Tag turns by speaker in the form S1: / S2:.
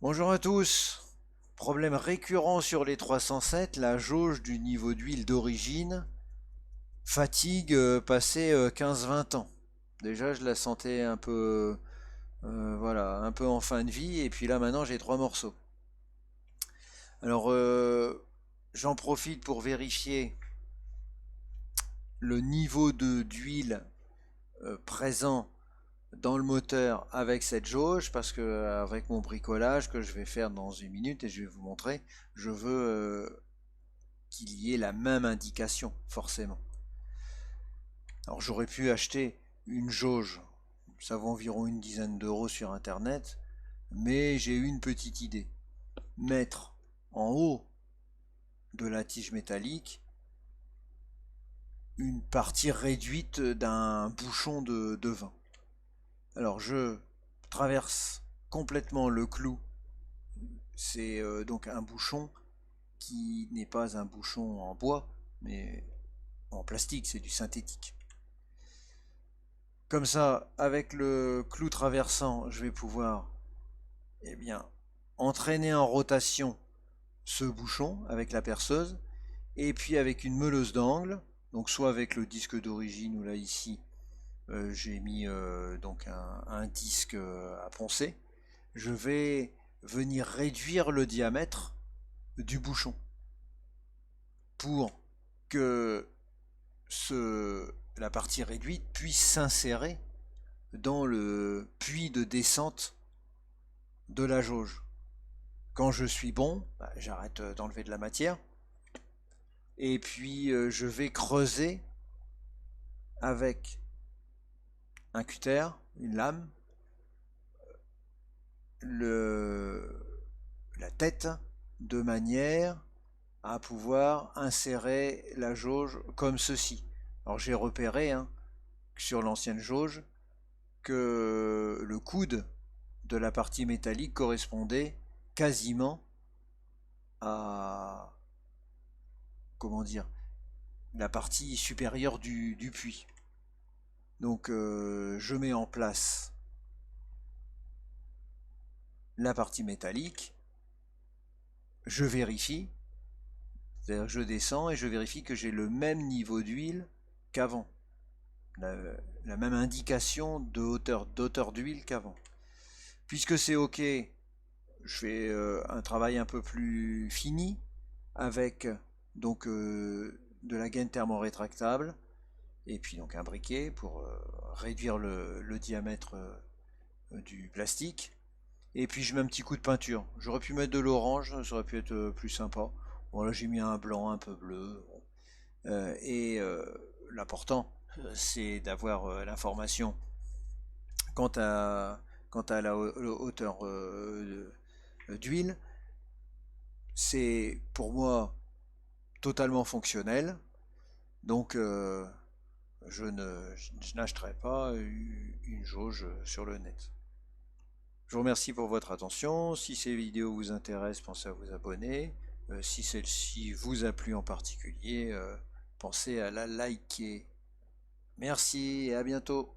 S1: Bonjour à tous. Problème récurrent sur les 307, la jauge du niveau d'huile d'origine fatigue passé 15-20 ans. Déjà, je la sentais un peu, voilà, un peu en fin de vie, et puis là maintenant j'ai trois morceaux. Alors, j'en profite pour vérifier le niveau de d'huile présent dans le moteur avec cette jauge parce que avec mon bricolage que je vais faire dans une minute et je vais vous montrer, je veux qu'il y ait la même indication forcément. Alors j'aurais pu acheter une jauge, ça vaut environ une dizaine d'euros sur internet, mais j'ai eu une petite idée. Mettre en haut de la tige métallique une partie réduite d'un bouchon de vin. Alors je traverse complètement le clou. C'est donc un bouchon qui n'est pas un bouchon en bois, mais en plastique, c'est du synthétique. Comme ça, avec le clou traversant, je vais pouvoir eh bien, entraîner en rotation ce bouchon avec la perceuse, et puis avec une meuleuse d'angle, donc soit avec le disque d'origine, ou là ici, j'ai mis donc un disque à poncer, je vais venir réduire le diamètre du bouchon pour que la partie réduite puisse s'insérer dans le puits de descente de la jauge. Quand je suis bon, bah, j'arrête d'enlever de la matière et puis je vais creuser avec un cutter, une lame, le, la tête de manière à pouvoir insérer la jauge comme ceci. Alors j'ai repéré sur l'ancienne jauge que le coude de la partie métallique correspondait quasiment à, comment dire, la partie supérieure du puits. Donc je mets en place la partie métallique, je vérifie, c'est-à-dire que je descends et je vérifie que j'ai le même niveau d'huile qu'avant, la, la même indication d'auteur d'huile qu'avant. Puisque c'est ok, je fais un travail un peu plus fini avec donc de la gaine thermorétractable et puis donc un briquet pour réduire le diamètre du plastique. Et puis je mets un petit coup de peinture. J'aurais pu mettre de l'orange, ça aurait pu être plus sympa. Bon là j'ai mis un blanc un peu bleu. Et l'important c'est d'avoir l'information quant à, quant à la hauteur d'huile. C'est pour moi totalement fonctionnel. Donc je n'achèterai pas une jauge sur le net. Je vous remercie pour votre attention. Si ces vidéos vous intéressent, pensez à vous abonner. Si celle-ci vous a plu en particulier, pensez à la liker. Merci et à bientôt.